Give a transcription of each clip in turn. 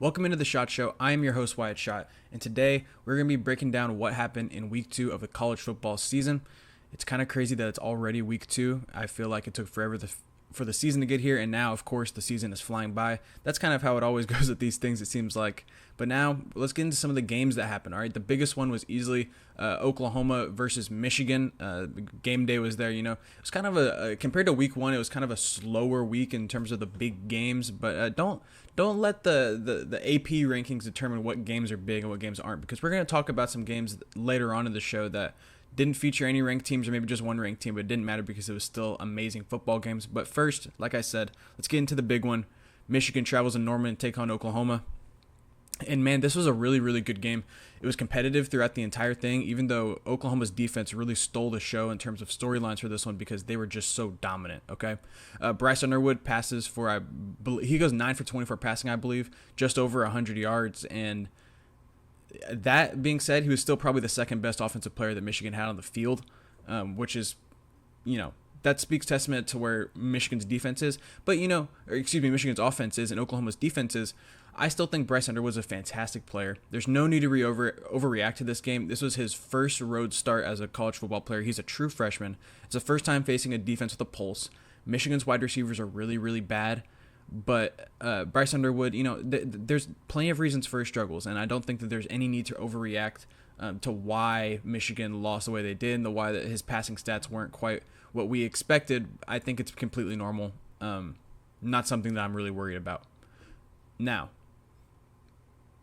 Welcome into the Shot Show. I am your host, Wyatt Shot, and today we're going to be breaking down what happened in week 2 of the college football season. It's kind of crazy that it's already week 2. I feel like it took forever for the season to get here, and now, of course, the season is flying by. That's kind of how it always goes with these things, it seems like. But now, let's get into some of the games that happened, all right? The biggest one was easily Oklahoma versus Michigan. Game day was there, you know. It was kind of compared to week 1, it was kind of a slower week in terms of the big games, but don't let the AP rankings determine what games are big and what games aren't, because we're going to talk about some games later on in the show that didn't feature any ranked teams or maybe just one ranked team, but it didn't matter because it was still amazing football games. But first, like I said, let's get into the big one. Michigan travels to Norman to take on Oklahoma. And man, this was a really, really good game. It was competitive throughout the entire thing, even though Oklahoma's defense really stole the show in terms of storylines for this one because they were just so dominant, okay? Bryce Underwood passes for, he goes 9 for 24 passing, I believe, just over 100 yards. And that being said, he was still probably the second best offensive player that Michigan had on the field, which is, you know, that speaks testament to where Michigan's defense is. But, Michigan's offense is and Oklahoma's defense is. I still think Bryce Underwood was a fantastic player. There's no need to overreact to this game. This was his first road start as a college football player. He's a true freshman. It's the first time facing a defense with a pulse. Michigan's wide receivers are really, really bad. But Bryce Underwood, there's plenty of reasons for his struggles, and I don't think that there's any need to overreact to why Michigan lost the way they did and why that his passing stats weren't quite what we expected. I think it's completely normal, not something that I'm really worried about. Now,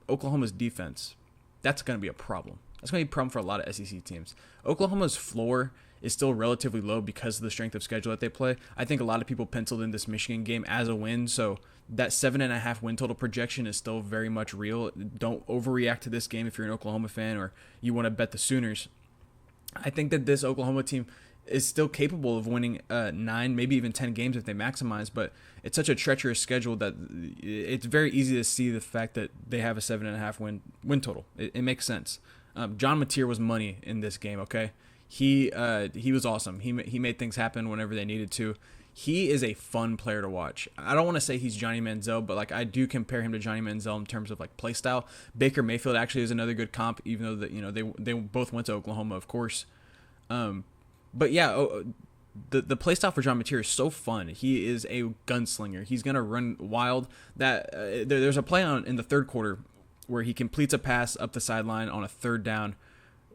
Oklahoma's defense, that's going to be a problem. That's going to be a problem for a lot of SEC teams. Oklahoma's floor is still relatively low because of the strength of schedule that they play. I think a lot of people penciled in this Michigan game as a win, so that 7.5 win total projection is still very much real. Don't overreact to this game if you're an Oklahoma fan or you want to bet the Sooners. I think that this Oklahoma team is still capable of winning 9, maybe even 10 games if they maximize, but it's such a treacherous schedule that it's very easy to see the fact that they have a 7.5 win total. It makes sense. John Mateer was money in this game, okay? He was awesome. He made things happen whenever they needed to. He is a fun player to watch. I don't want to say he's Johnny Manziel, but like I do compare him to Johnny Manziel in terms of like play style. Baker Mayfield actually is another good comp, even though that they both went to Oklahoma, of course. But yeah, the play style for John Mateer is so fun. He is a gunslinger. He's gonna run wild. That there's a play in the third quarter where he completes a pass up the sideline on a third down.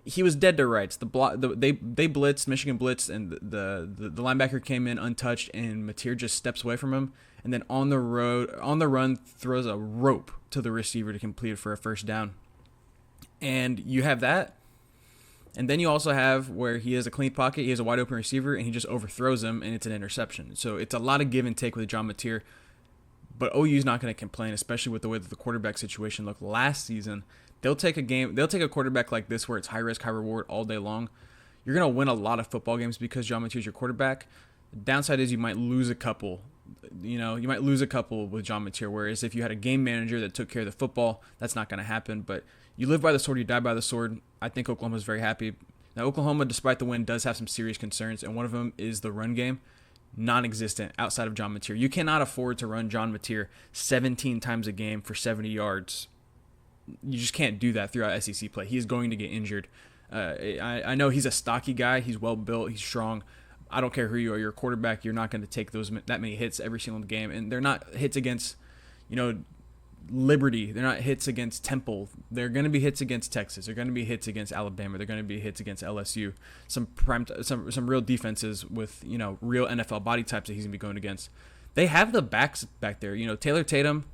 He was dead to rights. They blitzed, Michigan blitzed, and the linebacker came in untouched, and Mateer just steps away from him, and then on the run throws a rope to the receiver to complete it for a first down. And you have that, and then you also have where he has a clean pocket, he has a wide open receiver, and he just overthrows him, and it's an interception. So it's a lot of give and take with John Mateer, but OU's not going to complain, especially with the way that the quarterback situation looked last season. They'll take a quarterback like this where it's high risk, high reward all day long. You're going to win a lot of football games because John Mateer is your quarterback. The downside is you might lose a couple. You might lose a couple with John Mateer, whereas if you had a game manager that took care of the football, that's not going to happen. But you live by the sword, you die by the sword. I think Oklahoma's very happy. Now, Oklahoma, despite the win, does have some serious concerns, and one of them is the run game. Non-existent outside of John Mateer. You cannot afford to run John Mateer 17 times a game for 70 yards. You just can't do that throughout SEC play. He is going to get injured. I know he's a stocky guy. He's well built. He's strong. I don't care who you are. You're a quarterback. You're not going to take that many hits every single game. And they're not hits against, Liberty. They're not hits against Temple. They're going to be hits against Texas. They're going to be hits against Alabama. They're going to be hits against LSU. Some real defenses with real NFL body types that he's going to be going against. They have the backs back there. Taylor Tatum.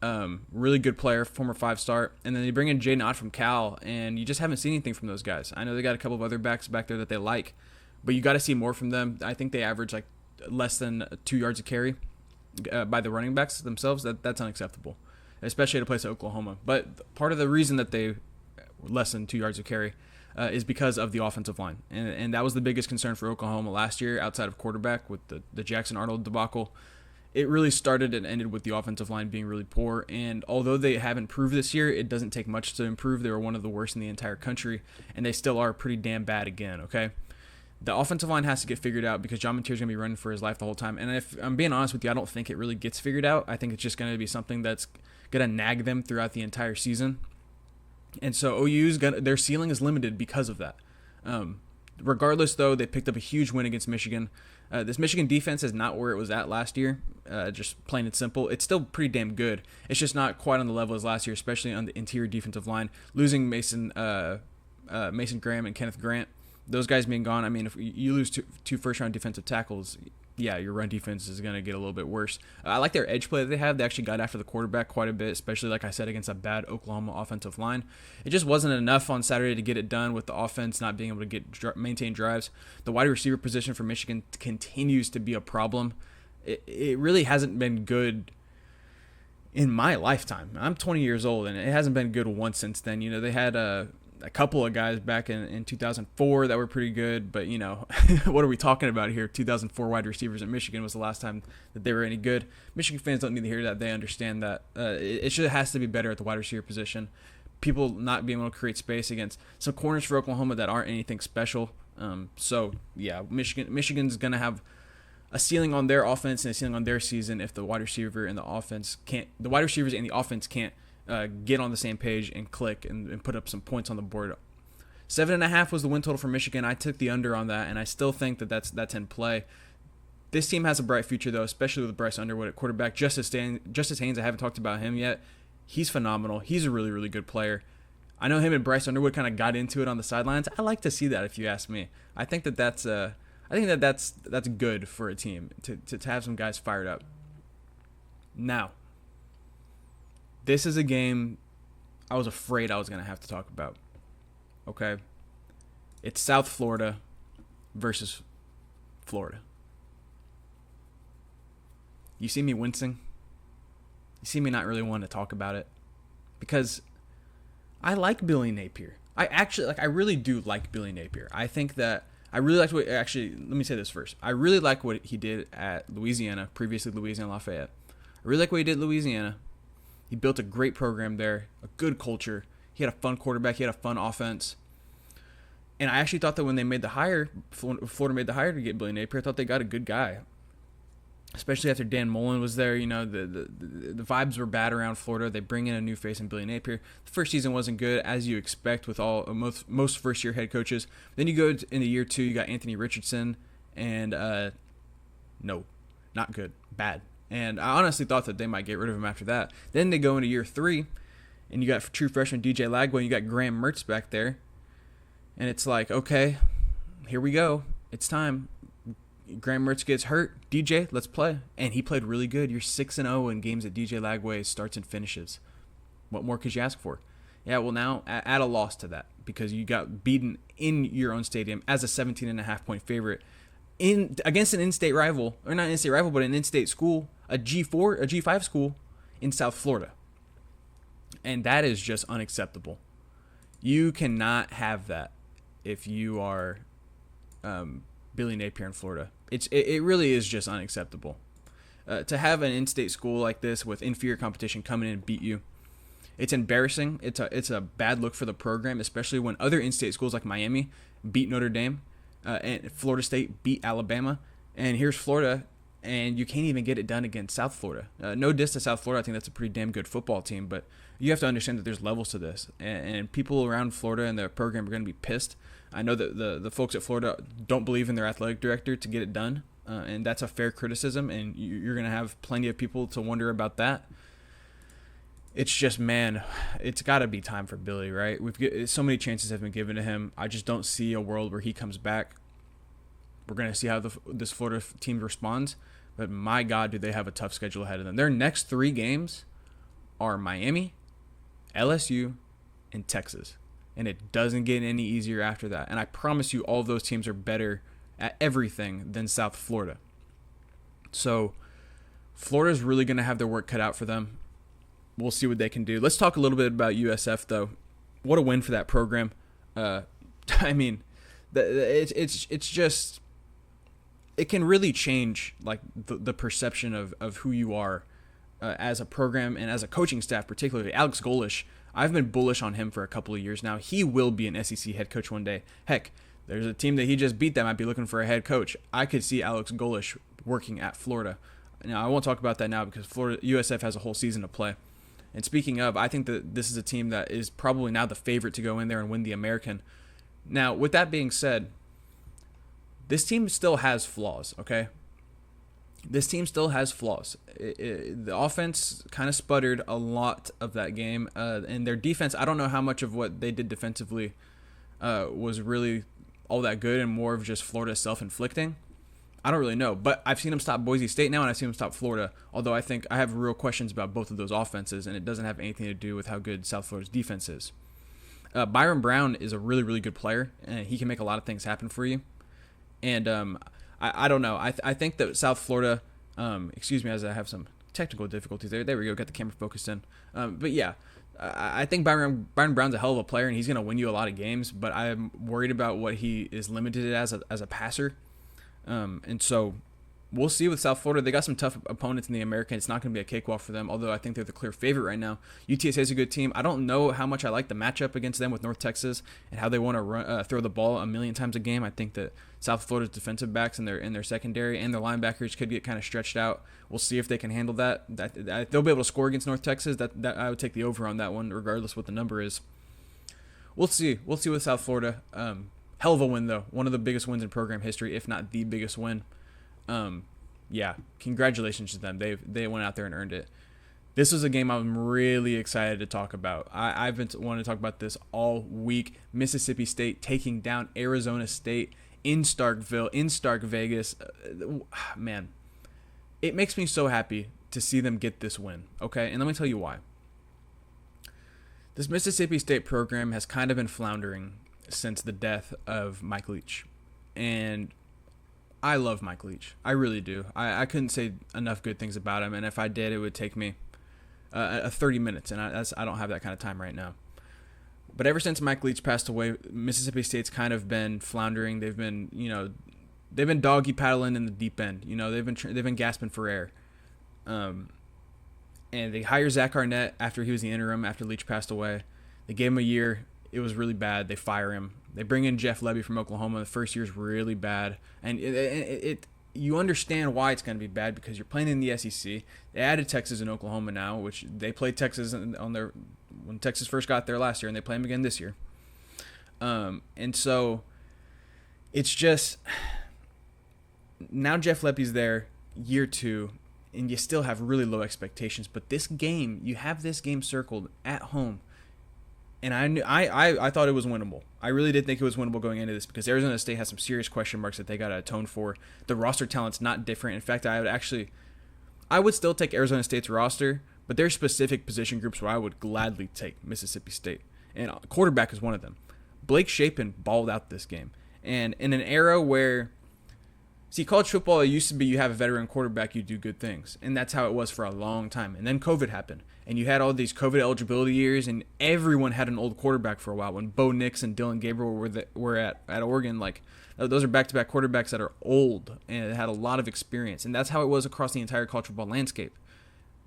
Really good player, former 5-star, and then they bring in Jaden Ott from Cal, and you just haven't seen anything from those guys. I know they got a couple of other backs back there that they like, but you got to see more from them. I think they average like less than 2 yards a carry by the running backs themselves. That's unacceptable, especially at a place like Oklahoma. But part of the reason that they less than 2 yards a carry is because of the offensive line, and that was the biggest concern for Oklahoma last year outside of quarterback with the Jackson Arnold debacle. It really started and ended with the offensive line being really poor, and although they have improved this year, it doesn't take much to improve. They were one of the worst in the entire country, and they still are pretty damn bad again, okay? The offensive line has to get figured out because John Mateer's going to be running for his life the whole time. And if I'm being honest with you, I don't think it really gets figured out. I think it's just going to be something that's going to nag them throughout the entire season. And so their ceiling is limited because of that. Regardless, though, they picked up a huge win against Michigan. This Michigan defense is not where it was at last year, just plain and simple. It's still pretty damn good. It's just not quite on the level as last year, especially on the interior defensive line. Losing Mason Graham and Kenneth Grant, those guys being gone, I mean, if you lose two first-round defensive tackles, yeah, your run defense is going to get a little bit worse. I like their edge play that they have. They actually got after the quarterback quite a bit, especially, like I said, against a bad Oklahoma offensive line. It just wasn't enough on Saturday to get it done with the offense not being able to maintain drives. The wide receiver position for Michigan continues to be a problem. It really hasn't been good in my lifetime. I'm 20 years old, and it hasn't been good once since then. You know, they had a couple of guys back in 2004 that were pretty good, but, you know, what are we talking about here? 2004 wide receivers in Michigan was the last time that they were any good. Michigan fans don't need to hear that. They understand that it has to be better at the wide receiver position. People not being able to create space against some corners for Oklahoma that aren't anything special. So, yeah, Michigan's going to have a ceiling on their offense and a ceiling on their season if the wide receiver and the wide receivers and the offense can't get on the same page and click and put up some points on the board. 7.5 was the win total for Michigan. I took the under on that, and I still think that that's in play. This team has a bright future, though, especially with Bryce Underwood at quarterback. Justice Haynes, I haven't talked about him yet. He's phenomenal. He's a really, really good player. I know him and Bryce Underwood kind of got into it on the sidelines. I like to see that, if you ask me. I think that's good for a team to have some guys fired up. Now, this is a game I was afraid I was going to have to talk about. Okay? It's South Florida versus Florida. You see me wincing? You see me not really wanting to talk about it? Because I like Billy Napier. I really do like Billy Napier. I think that I really liked let me say this first. I really like what he did at Louisiana, previously Louisiana Lafayette. I really like what he did at Louisiana. He built a great program there, a good culture. He had a fun quarterback. He had a fun offense. And I actually thought that when they made the hire, Florida made the hire to get Billy Napier, I thought they got a good guy. Especially after Dan Mullen was there, you know, the vibes were bad around Florida. They bring in a new face in Billy Napier. The first season wasn't good, as you expect with most first-year head coaches. Then you go into year 2, you got Anthony Richardson, and no, not good, bad. And I honestly thought that they might get rid of him after that. Then they go into year 3, and you got true freshman DJ Lagway, and you got Graham Mertz back there. And it's like, okay, here we go. It's time. Graham Mertz gets hurt. DJ, let's play. And he played really good. You're 6-0 in games that DJ Lagway starts and finishes. What more could you ask for? Yeah, well, now add a loss to that because you got beaten in your own stadium as a 17.5-point favorite against an in-state rival, or not an in-state rival, but an in-state school, a G5 school in South Florida. And that is just unacceptable. You cannot have that if you are Billy Napier in Florida. It really is just unacceptable. To have an in-state school like this with inferior competition come in and beat you, it's embarrassing. It's a bad look for the program, especially when other in-state schools like Miami beat Notre Dame and Florida State beat Alabama. And here's Florida, and you can't even get it done against South Florida. No diss to South Florida. I think that's a pretty damn good football team, but you have to understand that there's levels to this. And people around Florida and their program are going to be pissed. I know that the folks at Florida don't believe in their athletic director to get it done, and that's a fair criticism, and you're going to have plenty of people to wonder about that. It's just, man, it's got to be time for Billy, right? So many chances have been given to him. I just don't see a world where he comes back. We're going to see how this Florida team responds, but my God, do they have a tough schedule ahead of them. Their next 3 games are Miami, LSU, and Texas. And it doesn't get any easier after that. And I promise you all of those teams are better at everything than South Florida. So Florida's really going to have their work cut out for them. We'll see what they can do. Let's talk a little bit about USF, though. What a win for that program. I mean, it's just, it can really change like the perception of who you are as a program and as a coaching staff, particularly Alex Golesh. I've been bullish on him for a couple of years now. He will be an SEC head coach one day. Heck, There's a team that he just beat that might be looking for a head coach. I could see Alex Golesh working at Florida. Now, I won't talk about that now because Florida USF has a whole season to play. And speaking of, I think that this is a team that is probably now the favorite to go in there and win the American. Now, with that being said, this team still has flaws, okay? This team still has flaws. The offense kind of sputtered a lot of that game. And their defense, I don't know how much of what they did defensively was really all that good and more of just Florida self-inflicting. I don't really know. But I've seen them stop Boise State now, and I've seen them stop Florida. Although I think I have real questions about both of those offenses, and it doesn't have anything to do with how good South Florida's defense is. Byron Brown is a really, really good player, and he can make a lot of things happen for you. And I don't know. I think that South Florida, excuse me as I have some technical difficulties there. There we go. Got the camera focused in. But yeah, I think Byron Brown's a hell of a player, and he's going to win you a lot of games. But I'm worried about what he is limited as a passer. And so we'll see with South Florida. They got some tough opponents in the American. It's not going to be a cakewalk for them, although I think they're the clear favorite right now. UTSA is a good team. I don't know how much I like the matchup against them with North Texas and how they want to throw the ball a million times a game. I think that South Florida's defensive backs and their secondary and their linebackers could get kind of stretched out. We'll see if they can handle that. They'll be able to score against North Texas. That I would take the over on that one, regardless what the number is. We'll see. We'll see with South Florida. Hell of a win, though. One of the biggest wins in program history, if not the biggest win. Yeah, congratulations to them. They went out there and earned it. This was a game I'm really excited to talk about. I've been wanting to talk about this all week. Mississippi State taking down Arizona State in Starkville, in Stark Vegas. Man, it makes me so happy to see them get this win, okay? And let me tell you why. This Mississippi State program has kind of been floundering since the death of Mike Leach. And I love Mike Leach. I really do. I couldn't say enough good things about him, and if I did, it would take me 30 minutes, and I don't have that kind of time right now. But ever since Mike Leach passed away, Mississippi State's kind of been floundering. They've been doggy paddling in the deep end. They've been gasping for air. And they hire Zach Arnett after he was the interim after Leach passed away. They gave him a year. It was really bad. They fire him. They bring in Jeff Lebby from Oklahoma. The first year is really bad, and you understand why it's going to be bad because you're playing in the SEC. They added Texas and Oklahoma now, which they played Texas when Texas first got there last year, and they play them again this year. And so it's just now Jeff Lebby's there, year 2, and you still have really low expectations. But this game, you have this game circled at home. And I thought it was winnable. I really did think it was winnable going into this because Arizona State has some serious question marks that they got to atone for. The roster talent's not different. In fact, I would still take Arizona State's roster, but there's specific position groups where I would gladly take Mississippi State. And quarterback is one of them. Blake Shapen balled out this game. And in an era where, college football, it used to be you have a veteran quarterback, you do good things. And that's how it was for a long time. And then COVID happened. And you had all these COVID eligibility years, and everyone had an old quarterback for a while. When Bo Nix and Dylan Gabriel were at Oregon, those are back-to-back quarterbacks that are old and had a lot of experience. And that's how it was across the entire college football landscape.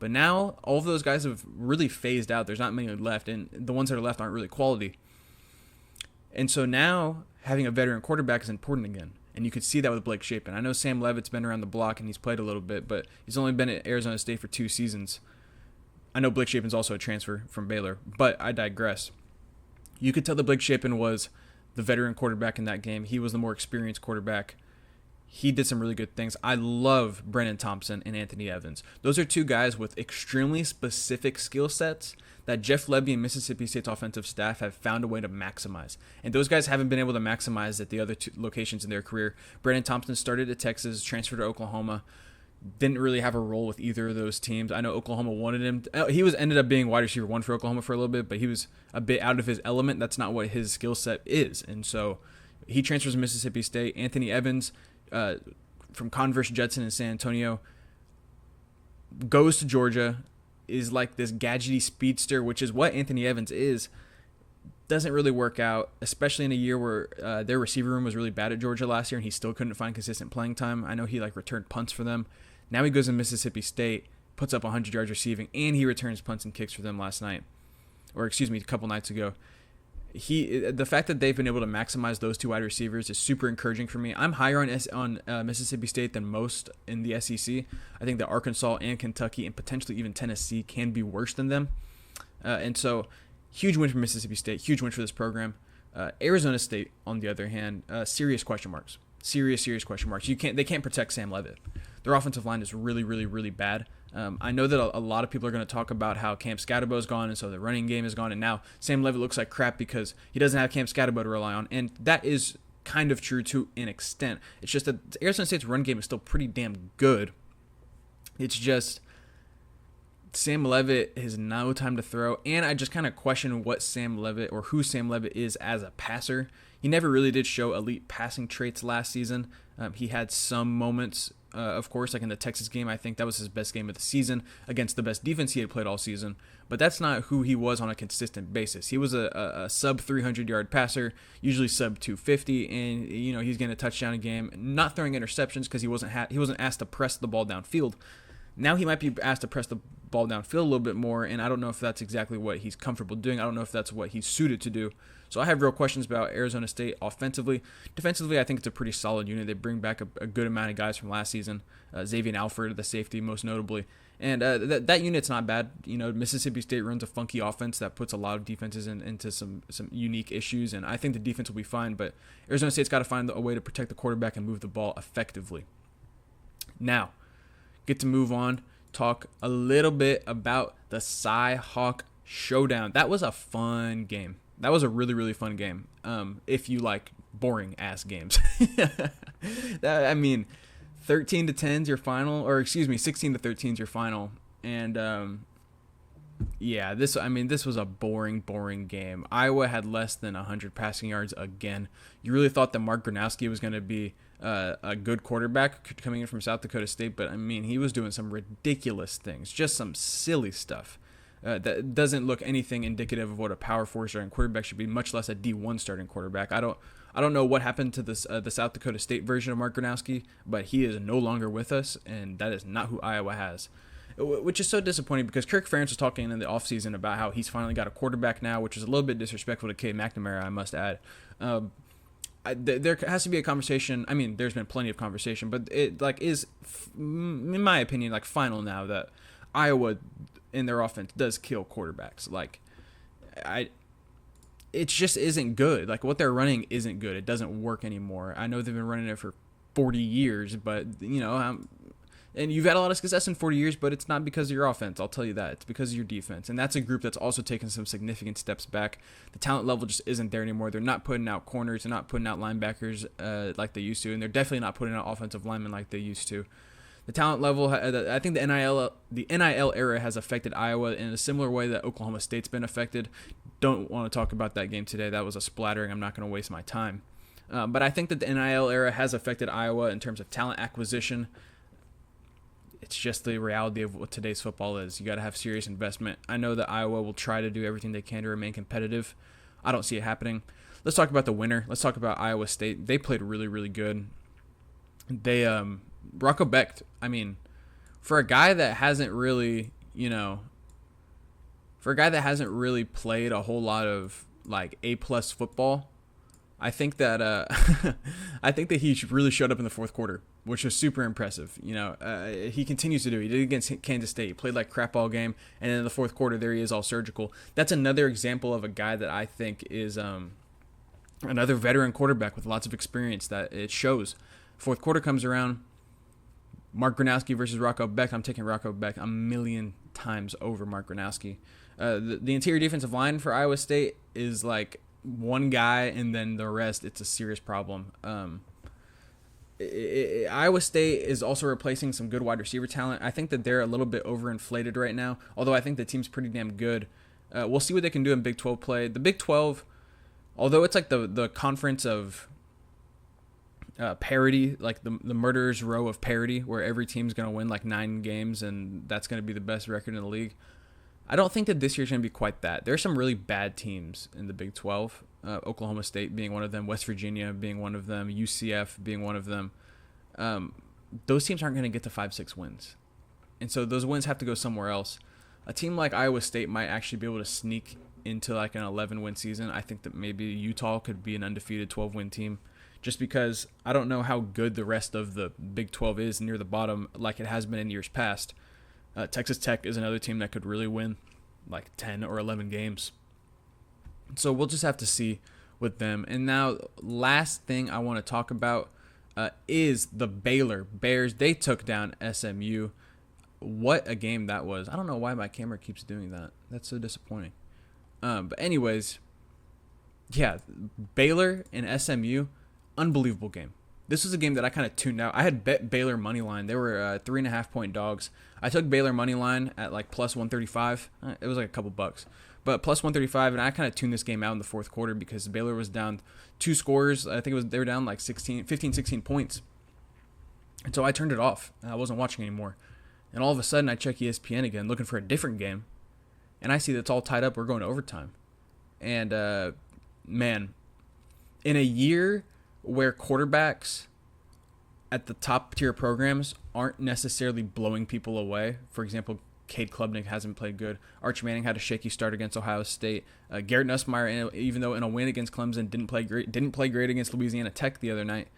But now, all of those guys have really phased out. There's not many left, and the ones that are left aren't really quality. And so now, having a veteran quarterback is important again. And you could see that with Blake Shapen. I know Sam Leavitt's been around the block and he's played a little bit, but he's only been at Arizona State for 2 seasons. I know Blake Shapen's also a transfer from Baylor, but I digress. You could tell that Blake Shapen was the veteran quarterback in that game. He was the more experienced quarterback. He did some really good things. I love Brennan Thompson and Anthony Evans. Those are 2 guys with extremely specific skill sets that Jeff Lebby and Mississippi State's offensive staff have found a way to maximize. And those guys haven't been able to maximize at the other 2 locations in their career. Brennan Thompson started at Texas, transferred to Oklahoma, didn't really have a role with either of those teams. I know Oklahoma wanted him. He ended up being wide receiver 1 for Oklahoma for a little bit, but he was a bit out of his element. That's not what his skill set is. And so he transfers to Mississippi State. Anthony Evans from Converse Judson in San Antonio goes to Georgia, is like this gadgety speedster, which is what Anthony Evans is. Doesn't really work out, especially in a year where their receiver room was really bad at Georgia last year and he still couldn't find consistent playing time. I know he returned punts for them. Now he goes to Mississippi State, puts up 100 yards receiving, and he returns punts and kicks for them a couple nights ago. The fact that they've been able to maximize those two wide receivers is super encouraging for me. I'm higher on Mississippi State than most in the SEC. I think that Arkansas and Kentucky and potentially even Tennessee can be worse than them. And so, huge win for Mississippi State, huge win for this program. Arizona State, on the other hand, serious question marks. Serious question marks. They can't protect Sam Leavitt. Their offensive line is really, really, really bad. I know that a lot of people are going to talk about how Cam Scatterbo is gone, and so the running game is gone, and now Sam Leavitt looks like crap because he doesn't have Cam Scatterbo to rely on, and that is kind of true to an extent. It's just that Arizona State's run game is still pretty damn good. It's just Sam Leavitt has no time to throw, and I just kind of question what Sam Leavitt or who Sam Leavitt is as a passer. He never really did show elite passing traits last season. He had some moments, of course, like in the Texas game. I think that was his best game of the season against the best defense he had played all season. But that's not who he was on a consistent basis. He was a sub 300-yard passer, usually sub 250, and he's getting a touchdown a game, not throwing interceptions because he wasn't asked to press the ball downfield. Now he might be asked to press the ball downfield a little bit more, and I don't know if that's exactly what he's comfortable doing. I don't know if that's what he's suited to do. So I have real questions about Arizona State offensively. Defensively, I think it's a pretty solid unit. They bring back a good amount of guys from last season. Xavier Alford, the safety, most notably. And that unit's not bad. Mississippi State runs a funky offense that puts a lot of defenses into some unique issues, and I think the defense will be fine, but Arizona State's got to find a way to protect the quarterback and move the ball effectively. Now, get to move on, talk a little bit about the Cy-Hawk Showdown. That was a fun game. That was a really, really fun game. If you like boring ass games. 13 to 10 is your final, or 16 to 13 is your final. And this was a boring game. Iowa had less than 100 passing yards again. You really thought that Mark Gronowski was going to be a good quarterback coming in from South Dakota State, but he was doing some ridiculous things, just some silly stuff. That doesn't look anything indicative of what a Power 4 starting quarterback should be, much less a D1 starting quarterback. I don't know what happened to this the South Dakota State version of Mark Gronowski, but he is no longer with us, and that is not who Iowa has, which is so disappointing because Kirk Ferentz was talking in the offseason about how he's finally got a quarterback now, which is a little bit disrespectful to Cade McNamara, I must add. There has to be a conversation. There's been plenty of conversation, but it is, in my opinion, final now that Iowa in their offense does kill quarterbacks. It just isn't good. What they're running isn't good. It doesn't work anymore. I know they've been running it for 40 years, but and you've had a lot of success in 40 years, but it's not because of your offense. I'll tell you that. It's because of your defense. And that's a group that's also taken some significant steps back. The talent level just isn't there anymore. They're not putting out corners. They're not putting out linebackers like they used to. And they're definitely not putting out offensive linemen like they used to. The talent level, I think the NIL era has affected Iowa in a similar way that Oklahoma State's been affected. Don't want to talk about that game today. That was a splattering. I'm not going to waste my time. But I think that the NIL era has affected Iowa in terms of talent acquisition. It's just the reality of what today's football is. You got to have serious investment. I know that Iowa will try to do everything they can to remain competitive. I don't see it happening. Let's talk about the winner. Let's talk about Iowa State. They played really, really good. Rocco Becht, for a guy that hasn't really, played a whole lot of A+ football, I think that he really showed up in the fourth quarter, which was super impressive. He continues to do it. He did it against Kansas State. He played like crap all game, and then in the fourth quarter, there he is, all surgical. That's another example of a guy that I think is another veteran quarterback with lots of experience that it shows. Fourth quarter comes around. Mark Gronowski versus Rocco Becht. I'm taking Rocco Becht a million times over Mark Gronowski. The interior defensive line for Iowa State is one guy, and then the rest, it's a serious problem. Iowa State is also replacing some good wide receiver talent. I think that they're a little bit overinflated right now, although I think the team's pretty damn good. We'll see what they can do in Big 12 play. The Big 12, although it's the conference of parity, the murderer's row of parity, where every team's going to win 9 games, and that's going to be the best record in the league. I don't think that this year's going to be quite that. There's some really bad teams in the Big 12, Oklahoma State being one of them, West Virginia being one of them, UCF being one of them. Those teams aren't going to get to 5-6 wins. And so those wins have to go somewhere else. A team like Iowa State might actually be able to sneak into like an 11-win season. I think that maybe Utah could be an undefeated 12-win team, just because I don't know how good the rest of the Big 12 is near the bottom like it has been in years past. Texas Tech is another team that could really win like 10 or 11 games. So we'll just have to see with them. And now, last thing I want to talk about is the Baylor Bears. They took down SMU. What a game that was. I don't know why my camera keeps doing that. That's so disappointing. But anyways, yeah, Baylor and SMU, unbelievable game. This was a game that I kind of tuned out. I had bet Baylor money line. They were 3.5-point dogs. I took Baylor money line at like plus 135. It was like a couple bucks, but plus 135. And I kind of tuned this game out in the fourth quarter because Baylor was down 2 scores. I think they were down like 16 points. And so I turned it off. I wasn't watching anymore. And all of a sudden I check ESPN again, looking for a different game. And I see that's all tied up. We're going to overtime. And man, in a year where quarterbacks at the top tier programs aren't necessarily blowing people away. For example, Cade Klubnik hasn't played good. Arch Manning had a shaky start against Ohio State. Garrett Nussmeier, even though in a win against Clemson, didn't play great against Louisiana Tech the other night.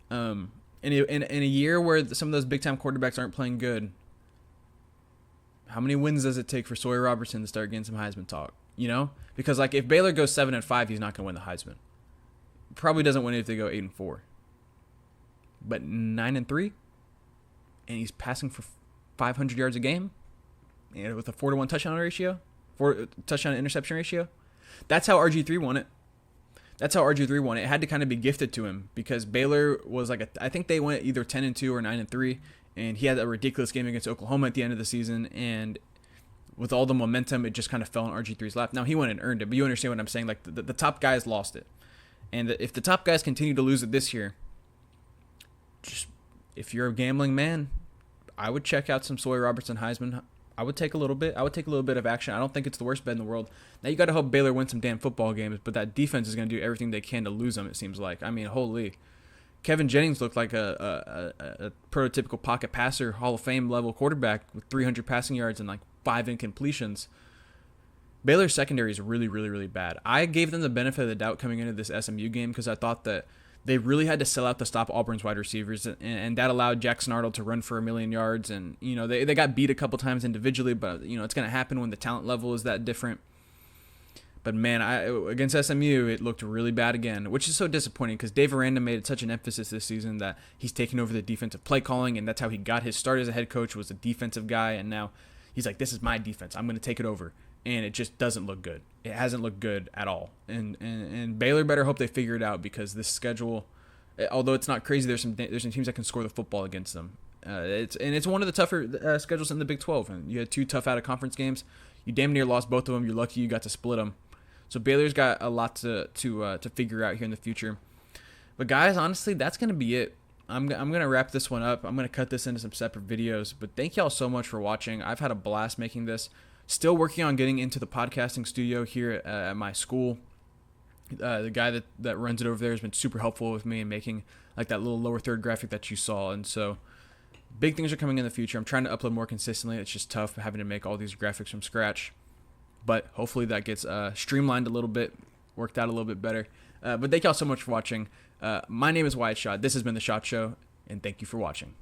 In a year where some of those big time quarterbacks aren't playing good, how many wins does it take for Sawyer Robertson to start getting some Heisman talk? You know, because like if Baylor goes 7-5, he's not going to win the Heisman. Probably doesn't win it if they go 8-4. But 9-3, and he's passing for 500 yards a game, and with a 4-to-1 touchdown ratio, 4 touchdown to interception ratio. That's how RG3 won it. It had to kind of be gifted to him because Baylor was like I think they went either 10-2 or 9-3, and he had a ridiculous game against Oklahoma at the end of the season, and with all the momentum, it just kind of fell on RG3's lap. Now he went and earned it, but you understand what I'm saying? Like the top guys lost it, and if the top guys continue to lose it this year, just if you're a gambling man, I would check out some Sawyer Robertson Heisman. I would take a little bit of action. I don't think it's the worst bet in the world. Now you got to hope Baylor wins some damn football games, but that defense is going to do everything they can to lose them. It seems like. I mean, holy, Kevin Jennings looked like a prototypical pocket passer, Hall of Fame level quarterback with 300 passing yards and like 5 incompletions. Baylor's secondary is really, really, really bad. I gave them the benefit of the doubt coming into this SMU game because I thought that they really had to sell out to stop Auburn's wide receivers, and that allowed Jackson Arnold to run for 1,000,000 yards. And, you know, they got beat a couple times individually, but, you know, it's going to happen when the talent level is that different. But, man, against SMU, it looked really bad again, which is so disappointing because Dave Aranda made such an emphasis this season that he's taken over the defensive play calling, and that's how he got his start as a head coach, was a defensive guy, and now he's like, this is my defense. I'm going to take it over. And it just doesn't look good. It hasn't looked good at all. And Baylor better hope they figure it out because this schedule, although it's not crazy, there's some teams that can score the football against them. It's one of the tougher schedules in the Big 12. And you had 2 tough out of conference games. You damn near lost both of them. You're lucky you got to split them. So Baylor's got a lot to figure out here in the future. But guys, honestly, that's gonna be it. I'm gonna wrap this one up. I'm gonna cut this into some separate videos. But thank y'all so much for watching. I've had a blast making this. Still working on getting into the podcasting studio here at my school. The guy that runs it over there has been super helpful with me in making like that little lower third graphic that you saw. And so big things are coming in the future. I'm trying to upload more consistently. It's just tough having to make all these graphics from scratch. But hopefully that gets streamlined a little bit, worked out a little bit better. But thank y'all so much for watching. My name is Wyatt Schott. This has been The Schott Show, and thank you for watching.